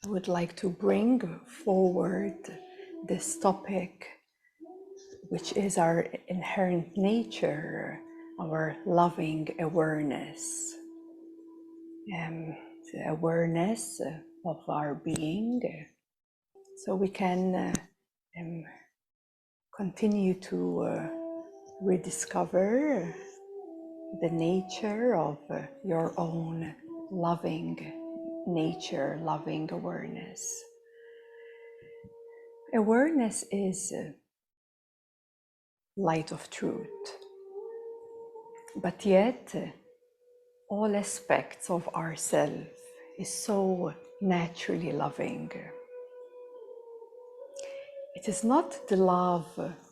I would like to bring forward this topic, which is our inherent nature, our loving awareness, the awareness of our being, so we can continue to rediscover the nature of your own loving nature, loving awareness. Awareness is light of truth, but yet all aspects of ourself is so naturally loving. It is not the love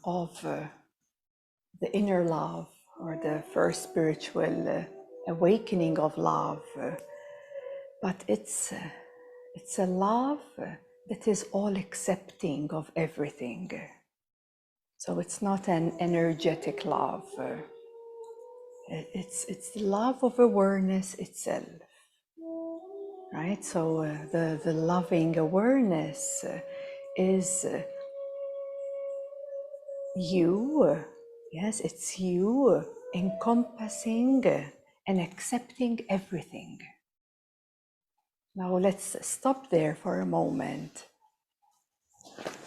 of the inner love or the first spiritual awakening of love, but it's a love that is all accepting of everything. So it's not an energetic love. It's the love of awareness itself, right? So the loving awareness is you. Yes, it's you encompassing and accepting everything. Now let's stop there for a moment.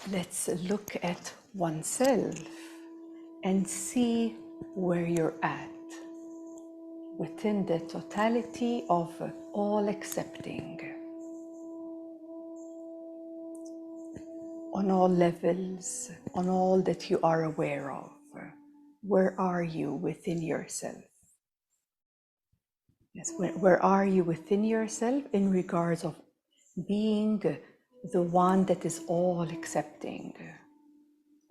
Let's look at oneself and see where you're at within the totality of all accepting, on all levels, on all that you are aware of. Where are you within yourself? Yes, where are you within yourself in regards of being the one that is all accepting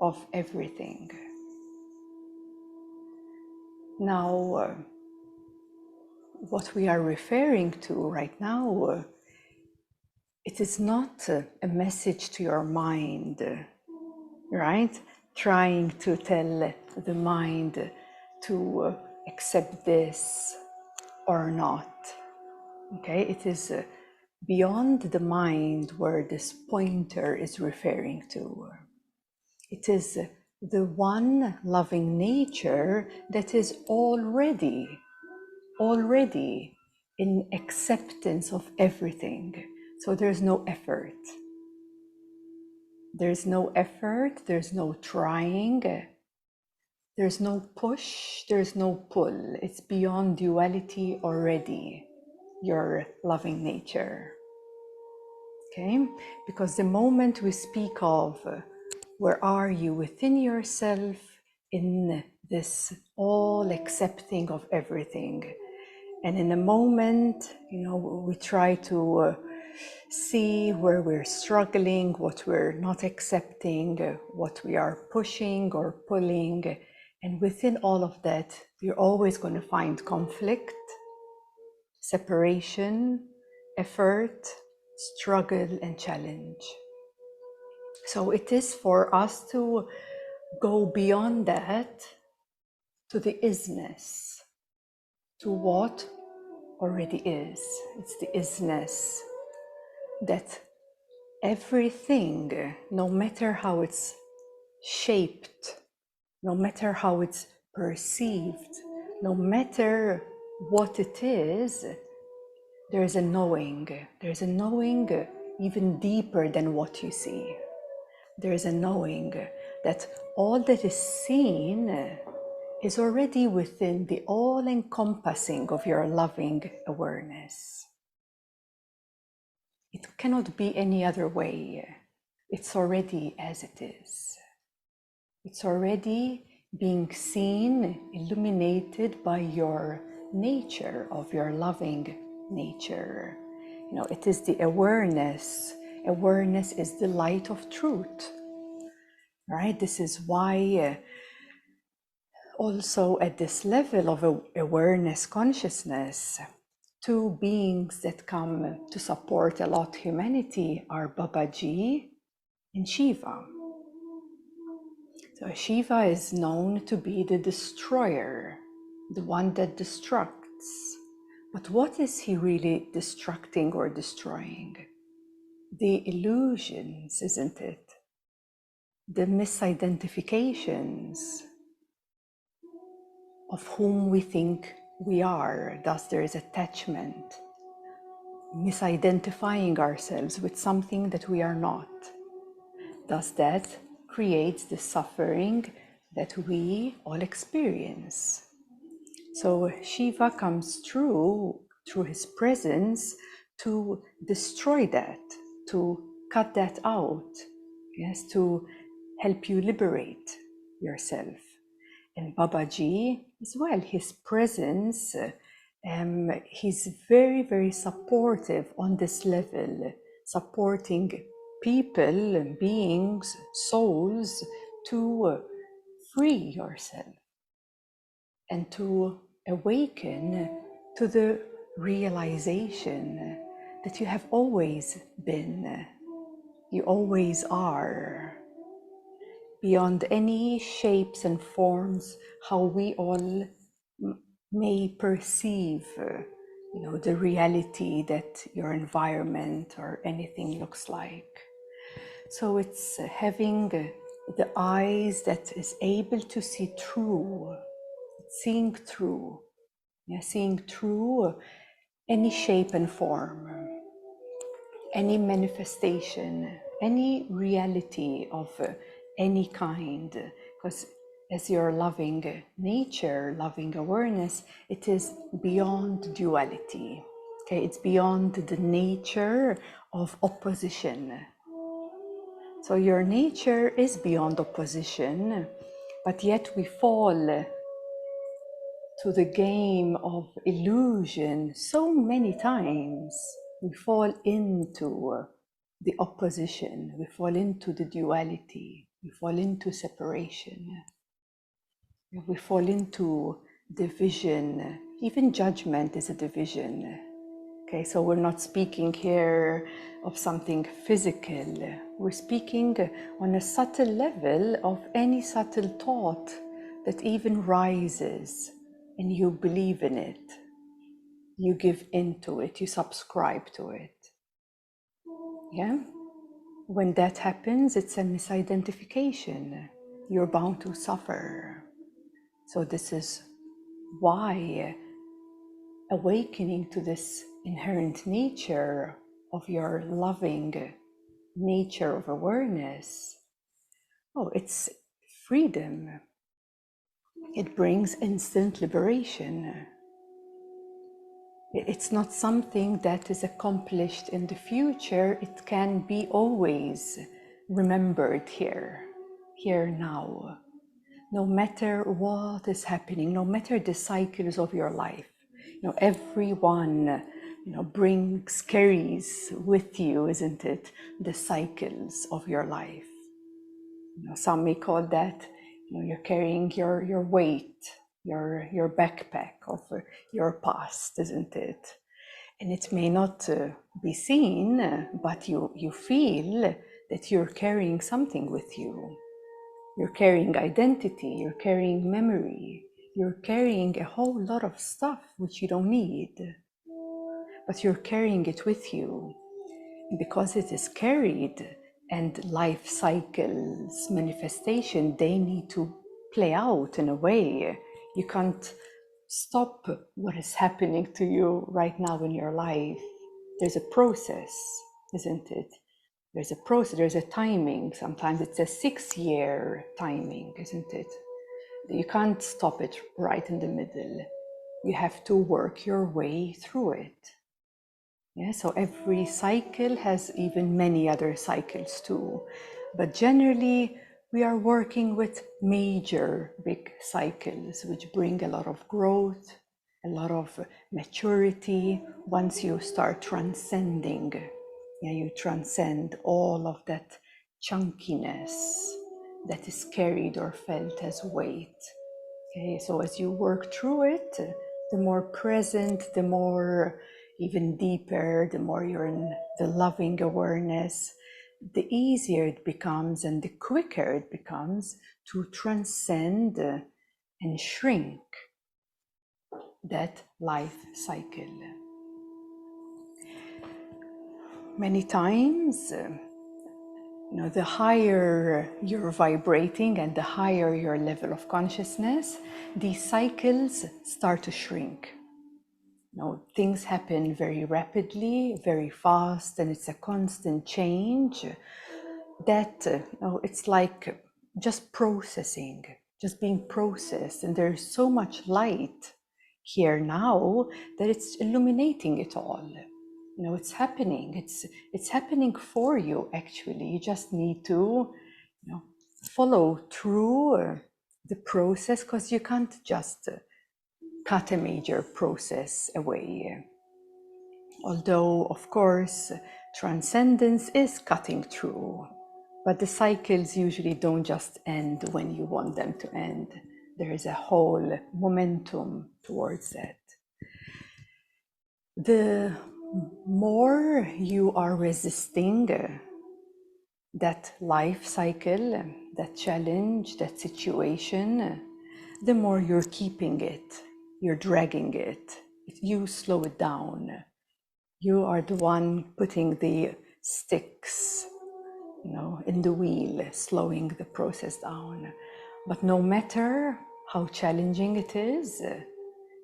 of everything? Now, what we are referring to right now, it is not a message to your mind, right? Trying to tell the mind to accept this or not. Okay, it is beyond the mind where this pointer is referring to. It is the one loving nature that is already in acceptance of everything. So there's no effort. There's no effort, there's no trying, there's no push, there's no pull. It's beyond duality already, your loving nature. Okay? Because the moment we speak of where are you within yourself in this all accepting of everything, and in a moment, we try to see where we're struggling, what we're not accepting, what we are pushing or pulling. And within all of that, you're always going to find conflict, separation, effort, struggle, and challenge. So it is for us to go beyond that to the is-ness, to what already is. It's the is-ness, that everything, no matter how it's shaped, no matter how it's perceived, no matter what it is, there's a knowing. There's a knowing even deeper than what you see. There's a knowing that all that is seen is already within the all-encompassing of your loving awareness. It cannot be any other way. It's already as it is. It's already being seen, illuminated by your nature, of your loving nature. It is the awareness. Awareness is the light of truth, right? This is why also at this level of awareness consciousness, two beings that come to support a lot humanity are Babaji and Shiva. So Shiva is known to be the destroyer, the one that destructs. But what is he really destructing or destroying? the illusions, isn't it? The misidentifications of whom we think we are. Thus, there is attachment, misidentifying ourselves with something that we are not. Thus, that creates the suffering that we all experience. So Shiva comes through his presence to destroy that, to cut that out, yes, to help you liberate yourself. And Babaji as well, his presence, he's very, very supportive on this level, supporting people, beings, souls to free yourself and to awaken to the realization that you have always been, you always are, beyond any shapes and forms how we all may perceive the reality that your environment or anything looks like. So it's having the eyes that is able to see through, seeing through, seeing through any shape and form, any manifestation, any reality of any kind. Because as your loving nature, loving awareness, it is beyond duality. Okay, it's beyond the nature of opposition. So your nature is beyond opposition, but yet we fall to the game of illusion so many times. We fall into the opposition, we fall into the duality, we fall into separation, we fall into division. Even judgment is a division. Okay, so we're not speaking here of something physical. We're speaking on a subtle level of any subtle thought that even rises, and you believe in it, you give into it, you subscribe to it. Yeah? When that happens, it's a misidentification. You're bound to suffer. So this is why awakening to this inherent nature of your loving nature of awareness, it's freedom. It brings instant liberation. It's not something that is accomplished in the future. It can be always remembered here now. No matter what is happening, no matter the cycles of your life, everyone, carries with you, isn't it, the cycles of your life. Some may call that, you're carrying your weight, your backpack of your past, isn't it? And it may not be seen, but you feel that you're carrying something with you. You're carrying identity, you're carrying memory, you're carrying a whole lot of stuff which you don't need, but you're carrying it with you. And because it is carried, and life cycles, manifestation, they need to play out in a way. You can't stop what is happening to you right now in your life. There's a process, isn't it? There's a process, there's a timing. Sometimes it's a 6-year timing, isn't it? You can't stop it right in the middle. You have to work your way through it. Yeah, so every cycle has even many other cycles too. But generally, we are working with major big cycles, which bring a lot of growth, a lot of maturity. Once you start transcending, you transcend all of that chunkiness that is carried or felt as weight. Okay, so as you work through it, the more present, the more even deeper, the more you're in the loving awareness, the easier it becomes and the quicker it becomes to transcend and shrink that life cycle. many times, the higher you're vibrating and the higher your level of consciousness, these cycles start to shrink. Things happen very rapidly, very fast, and it's a constant change that it's like just processing, just being processed. And there's so much light here now that it's illuminating it all. It's happening. It's happening for you, actually. You just need to follow through the process, because you can't just cut a major process away. Although, of course, transcendence is cutting through, but the cycles usually don't just end when you want them to end. There is a whole momentum towards that. The more you are resisting that life cycle, that challenge, that situation, the more you're keeping it, you're dragging it. You slow it down. You are the one putting the sticks, in the wheel, slowing the process down. But no matter how challenging it is,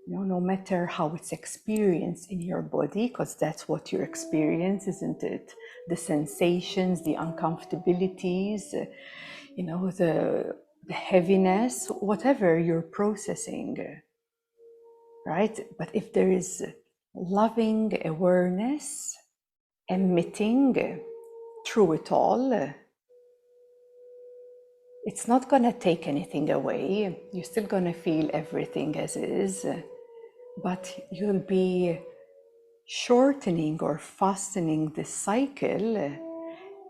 no matter how it's experienced in your body, because that's what you experience, isn't it? The sensations, the uncomfortabilities, the heaviness, whatever you're processing, right? But if there is loving awareness emitting through it all, it's not going to take anything away. You're still going to feel everything as is, but you'll be shortening or fastening the cycle.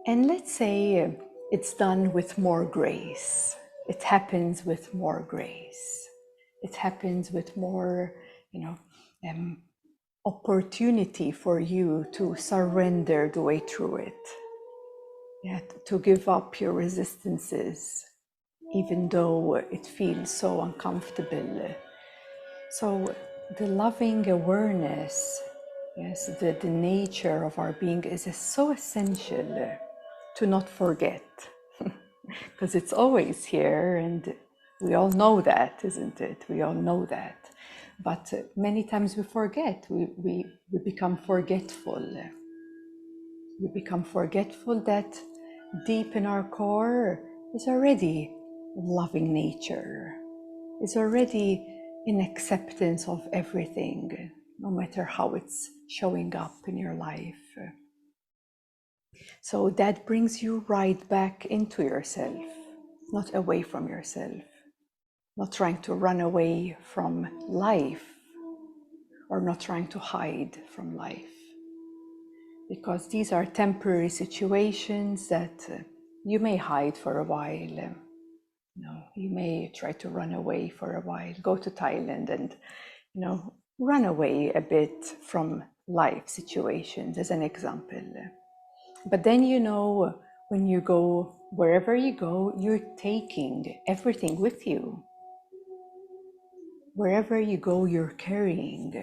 And let's say it's done with more grace. It happens with more grace. It happens with more, opportunity for you to surrender the way through it, to give up your resistances, even though it feels so uncomfortable. So the loving awareness, yes, the nature of our being is so essential to not forget, because it's always here, and we all know that, isn't it? We all know that. But many times we forget, we become forgetful. We become forgetful that deep in our core is already loving nature, is already in acceptance of everything, no matter how it's showing up in your life. So that brings you right back into yourself, not away from yourself, not trying to run away from life, or not trying to hide from life, because these are temporary situations that you may hide for a while. You may try to run away for a while, go to Thailand and run away a bit from life situations, as an example. But then when you go wherever you go, you're taking everything with you. Wherever you go, you're carrying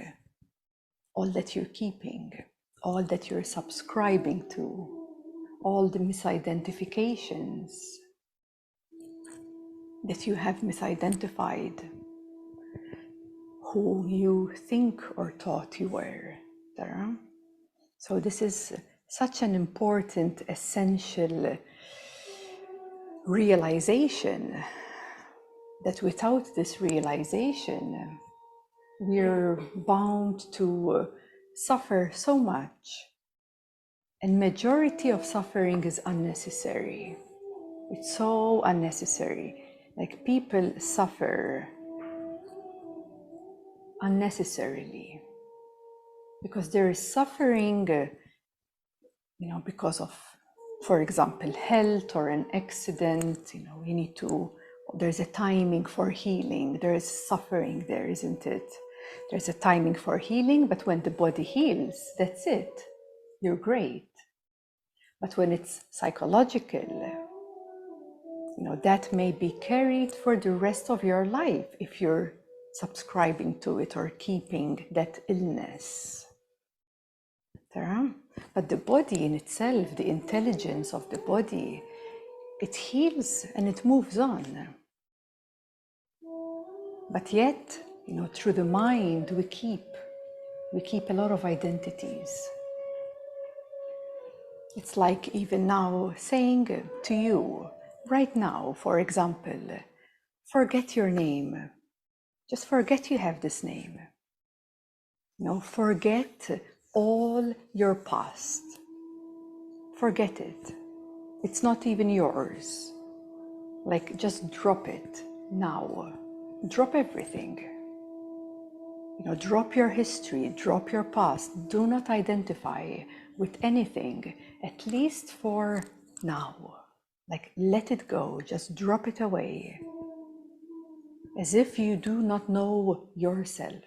all that you're keeping, all that you're subscribing to, all the misidentifications that you have misidentified, who you think or thought you were. So this is such an important, essential realization, that without this realization, we're bound to suffer so much. And majority of suffering is unnecessary. It's so unnecessary. Like, people suffer unnecessarily because there is suffering, because of, for example, health or an accident. There's a timing for healing. There is suffering there, isn't it? There's a timing for healing, but when the body heals, that's it. You're great. But when it's psychological, that may be carried for the rest of your life if you're subscribing to it or keeping that illness. But the body in itself, the intelligence of the body, it heals and it moves on. But yet, through the mind, we keep a lot of identities. It's like even now saying to you, right now, for example, forget your name. Just forget you have this name. Forget all your past. Forget it. It's not even yours. Like, just drop it now. Drop everything. Drop your history, drop your past. Do not identify with anything, at least for now. Like, let it go, just drop it away. As if you do not know yourself.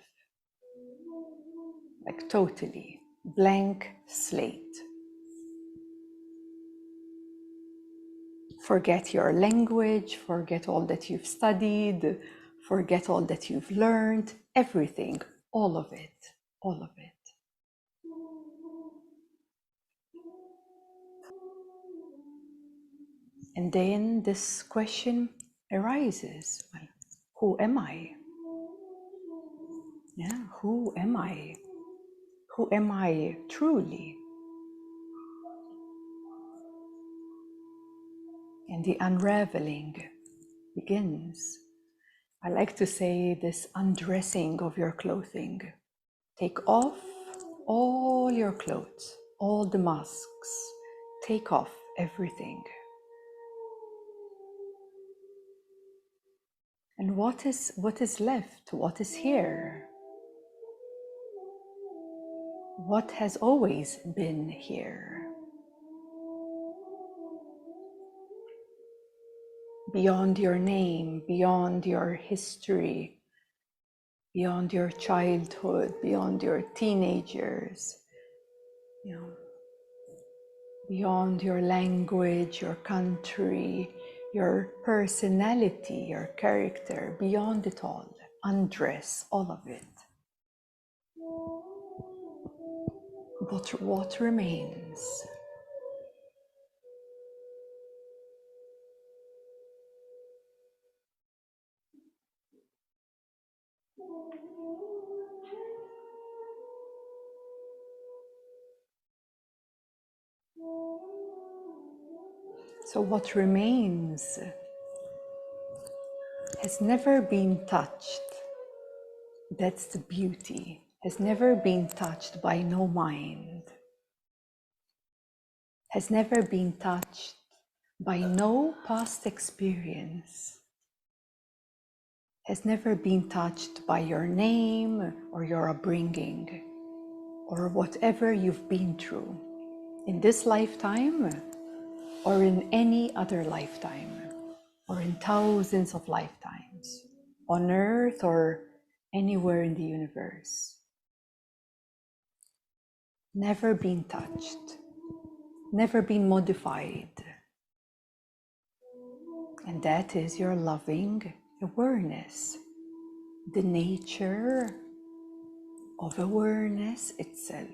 Like, totally blank slate. Forget your language, forget all that you've studied, forget all that you've learned, everything, all of it, all of it. And then this question arises, well, who am I? Yeah, who am I? Who am I truly? And the unraveling begins. I like to say this undressing of your clothing. Take off all your clothes, all the masks. Take off everything. And what is left? What is here? What has always been here? Beyond your name, beyond your history, beyond your childhood, beyond your teenagers, beyond your language, your country, your personality, your character, beyond it all. Undress all of it. But what remains? So what remains has never been touched. That's the beauty. Has never been touched by no mind. Has never been touched by no past experience. Has never been touched by your name or your upbringing or whatever you've been through in this lifetime or in any other lifetime or in thousands of lifetimes on earth or anywhere in the universe. Never been touched, never been modified. And that is your loving awareness, the nature of awareness itself.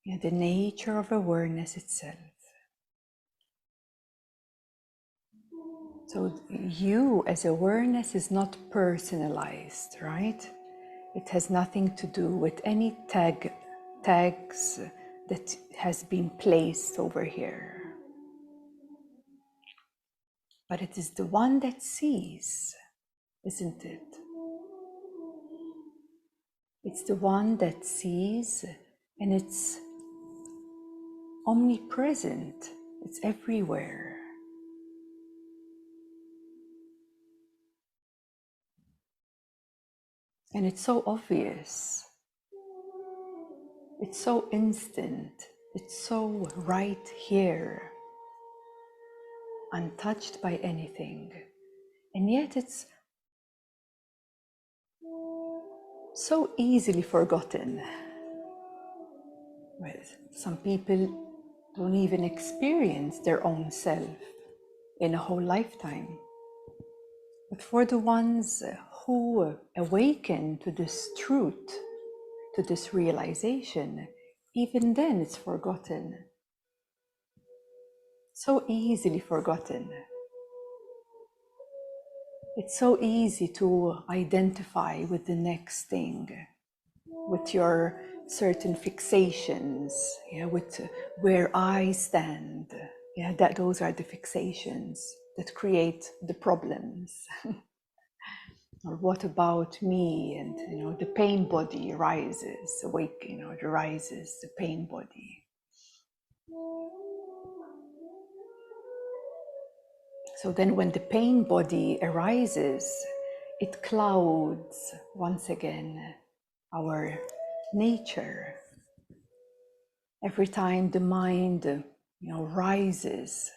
Yeah, the nature of awareness itself. So you as awareness is not personalized, right? It has nothing to do with any tags that has been placed over here. But it is the one that sees, isn't it? It's the one that sees, and it's omnipresent. It's everywhere. And it's so obvious. It's so instant. It's so right here, untouched by anything. And yet it's so easily forgotten. Well, some people don't even experience their own self in a whole lifetime. But for the ones who awaken to this truth, to this realization, even then it's forgotten. So easily forgotten. It's so easy to identify with the next thing, with your certain fixations, yeah, with where I stand. Yeah, that those are the fixations that create the problems. Or what about me? And the pain body rises, awake, it rises, the pain body. So then when the pain body arises, it clouds once again our nature. Every time the mind rises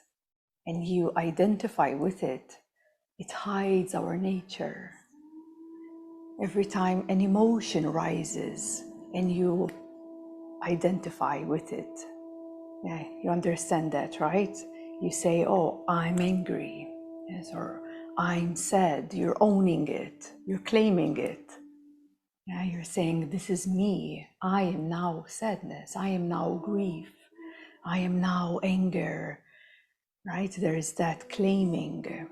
and you identify with it, it hides our nature. Every time an emotion rises and you identify with it, yeah, you understand that, right? You say, oh, I'm angry, yes, or I'm sad. You're owning it, you're claiming it. Yeah, you're saying, this is me. I am now sadness. I am now grief. I am now anger, right? There is that claiming.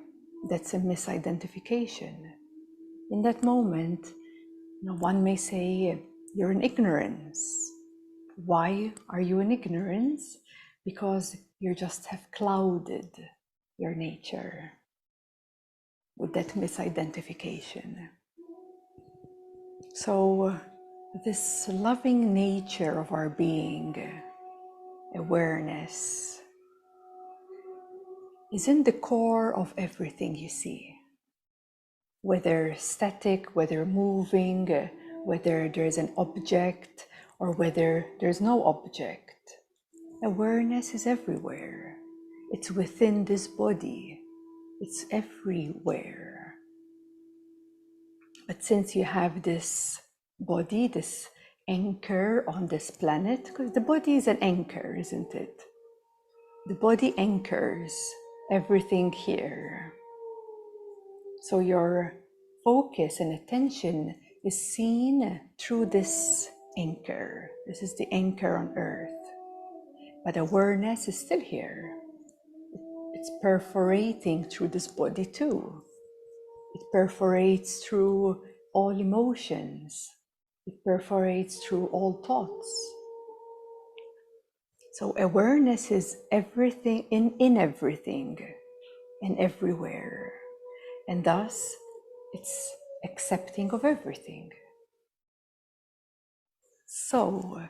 That's a misidentification. In that moment, one may say, you're in ignorance. Why are you in ignorance? Because you just have clouded your nature with that misidentification. So this loving nature of our being, awareness, is in the core of everything you see. Whether static, whether moving, whether there's an object, or whether there's no object. Awareness is everywhere. It's within this body. It's everywhere. But since you have this body, this anchor on this planet, because the body is an anchor, isn't it? The body anchors everything here. So your focus and attention is seen through this anchor. This is the anchor on earth. But awareness is still here. It's perforating through this body too. It perforates through all emotions. It perforates through all thoughts. So awareness is everything, in everything and everywhere. And thus, it's accepting of everything. So,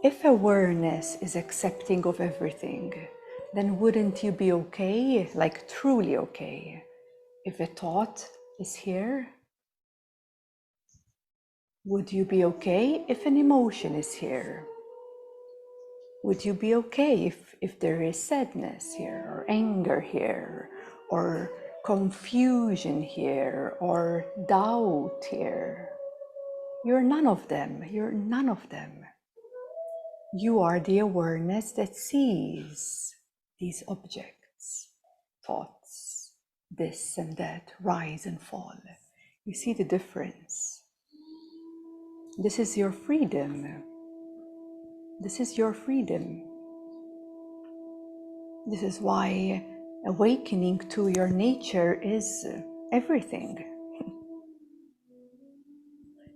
if awareness is accepting of everything, then wouldn't you be okay, like truly okay, if a thought is here? Would you be okay if an emotion is here? Would you be okay if there is sadness here, or anger here, or confusion here, or doubt here? You're none of them. You're none of them. You are the awareness that sees these objects, thoughts, this and that, rise and fall. You see the difference. This is your freedom. This is your freedom. This is why awakening to your nature is everything.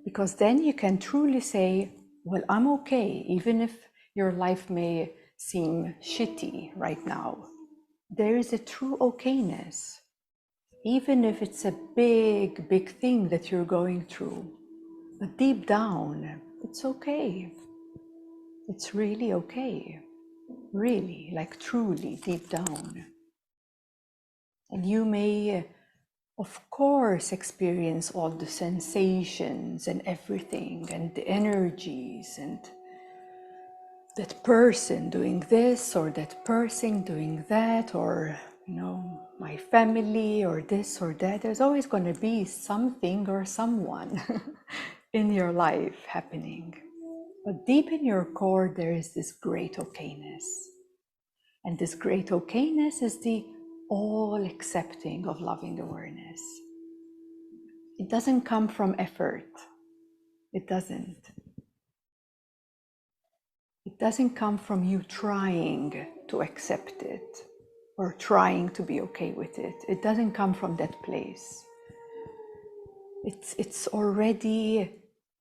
Because then you can truly say, well, I'm okay, even if your life may seem shitty right now. There is a true okayness, even if it's a big, big thing that you're going through. But deep down, it's okay. It's really okay. Really, like truly deep down. And you may, of course, experience all the sensations and everything and the energies and that person doing this or that person doing that, or my family or this or that. There's always going to be something or someone in your life happening. But deep in your core, there is this great okayness. And this great okayness is the all-accepting of loving awareness. It doesn't come from effort. It doesn't. It doesn't come from you trying to accept it or trying to be okay with it. It doesn't come from that place. It's already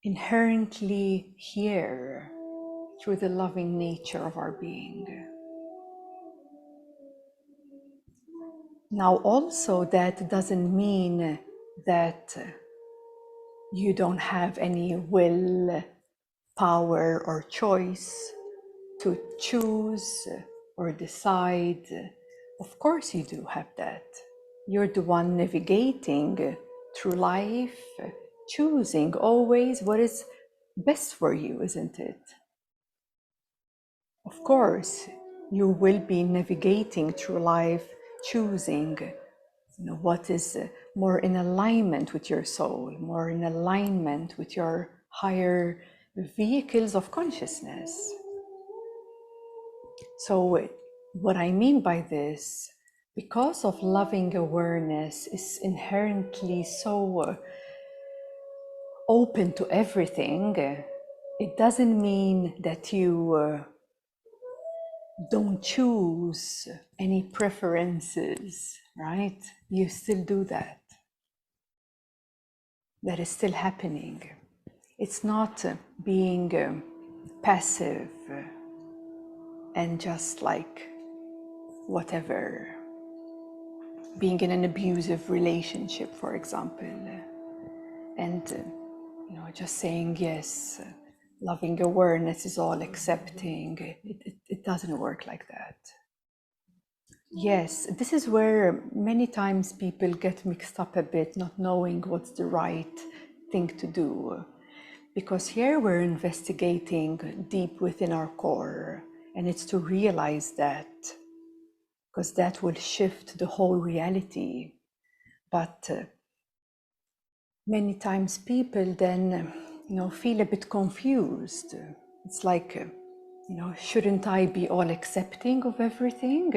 inherently here through the loving nature of our being. Now, also, that doesn't mean that you don't have any will, power, or choice to choose or decide. Of course, you do have that. You're the one navigating through life, choosing always what is best for you, isn't it? Of course, you will be navigating through life, choosing what is more in alignment with your soul, more in alignment with your higher vehicles of consciousness. So what I mean by this, because of loving awareness is inherently so open to everything, it doesn't mean that you don't choose any preferences, right? You still do that. That is still happening. It's not being passive and just like whatever, being in an abusive relationship, for example, and just saying yes, loving awareness is all accepting. It doesn't work like that. Yes, this is where many times people get mixed up a bit, not knowing what's the right thing to do. Because here we're investigating deep within our core, and it's to realize that, because that will shift the whole reality. But many times people then, feel a bit confused. It's like, shouldn't I be all accepting of everything?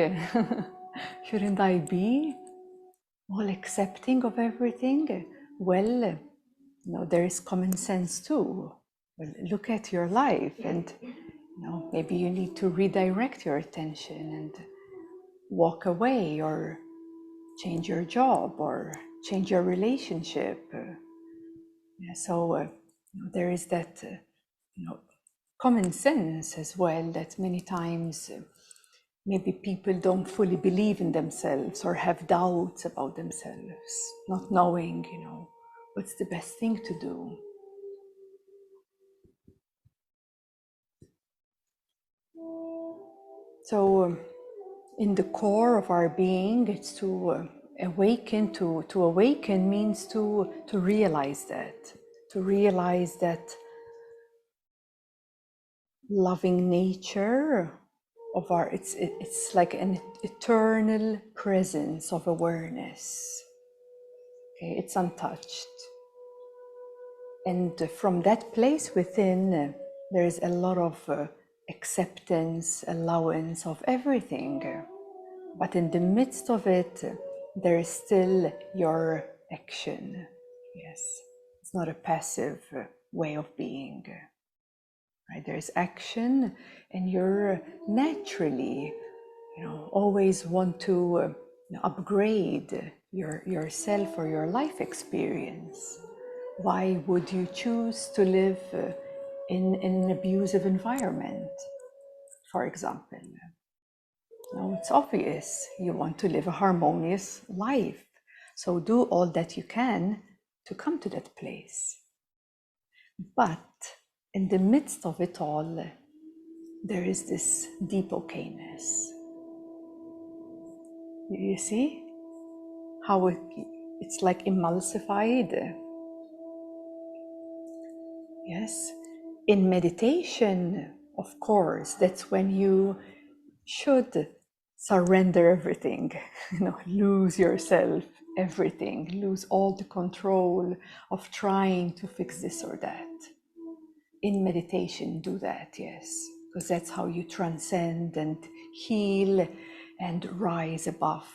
Shouldn't I be all accepting of everything? Well, there is common sense too. Well, look at your life, and maybe you need to redirect your attention and walk away, or change your job, or change your relationship. So there is that common sense as well, that many times maybe people don't fully believe in themselves or have doubts about themselves, not knowing what's the best thing to do. So in the core of our being, it's to awaken. To awaken means to realize that loving nature of our, it's like an eternal presence of awareness. Okay, it's untouched, and from that place within, there is a lot of acceptance, allowance of everything. But in the midst of it, there is still your action. Yes, it's not a passive way of being. Right? There's action, and you're naturally, always want to upgrade yourself or your life experience. Why would you choose to live in an abusive environment, for example? It's obvious you want to live a harmonious life. So do all that you can to come to that place. But in the midst of it all, there is this deep okay-ness. You see how it's like emulsified? Yes. In meditation, of course, that's when you should surrender everything, lose yourself, everything, lose all the control of trying to fix this or that. In meditation, do that, yes, because that's how you transcend and heal and rise above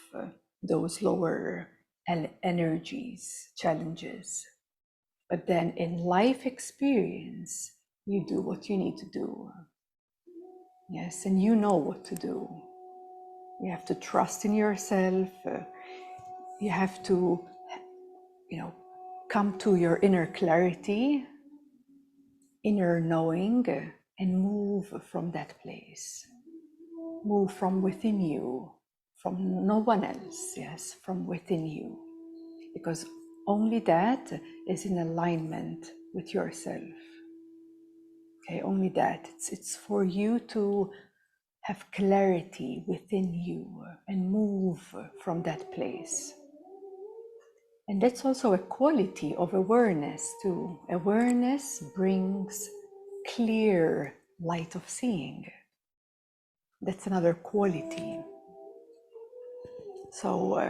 those lower energies, challenges. But then in life experience, you do what you need to do. Yes, and you know what to do. You have to trust in yourself. You have to, come to your inner clarity, inner knowing, and move from that place. Move from within you, from no one else, yes, from within you. Because only that is in alignment with yourself. Okay, only that. It's for you to have clarity within you and move from that place. And that's also a quality of awareness too. Awareness brings clear light of seeing. That's another quality. So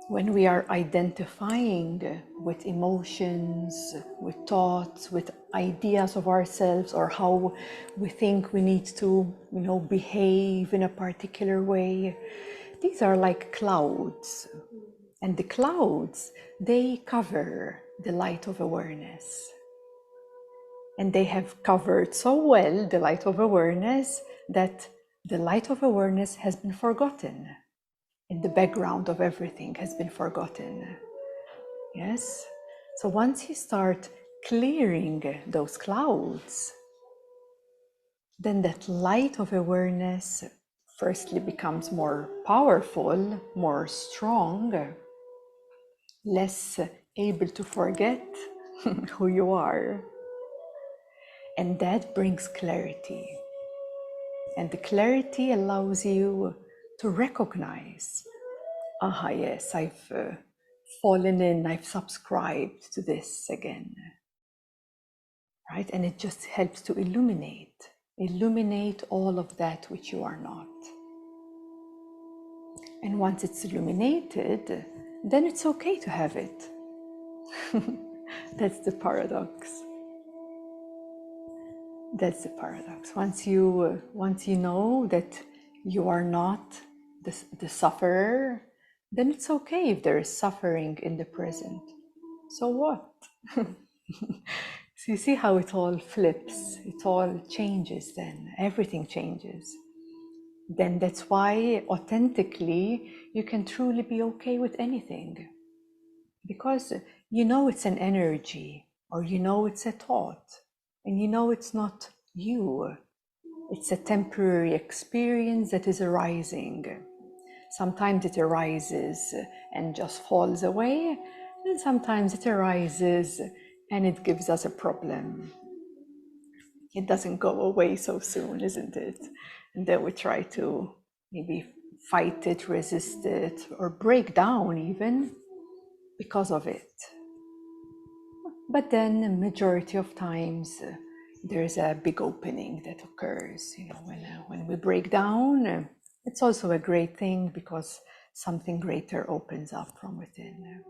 when we are identifying with emotions, with thoughts, with ideas of ourselves, or how we think we need to, behave in a particular way, these are like clouds. And the clouds, they cover the light of awareness. And they have covered so well the light of awareness that the light of awareness has been forgotten. In the background of everything has been forgotten. Yes? So once you start clearing those clouds, then that light of awareness firstly becomes more powerful, more strong, less able to forget who you are. And that brings clarity. And the clarity allows you to recognize, yes, I've fallen in, I've subscribed to this again. Right? And it just helps to illuminate all of that which you are not. And once it's illuminated, then it's okay to have it. That's the paradox. That's the paradox. Once you know that you are not the sufferer, then it's okay if there is suffering in the present. So what? So you see how it all flips, it all changes then, everything changes. Then that's why authentically you can truly be okay with anything. Because it's an energy, or it's a thought, and it's not you. It's a temporary experience that is arising. Sometimes it arises and just falls away, and sometimes it arises and it gives us a problem. It doesn't go away so soon, isn't it? And then we try to maybe fight it, resist it, or break down even because of it. But then the majority of times there's a big opening that occurs. When we break down, it's also a great thing because something greater opens up from within.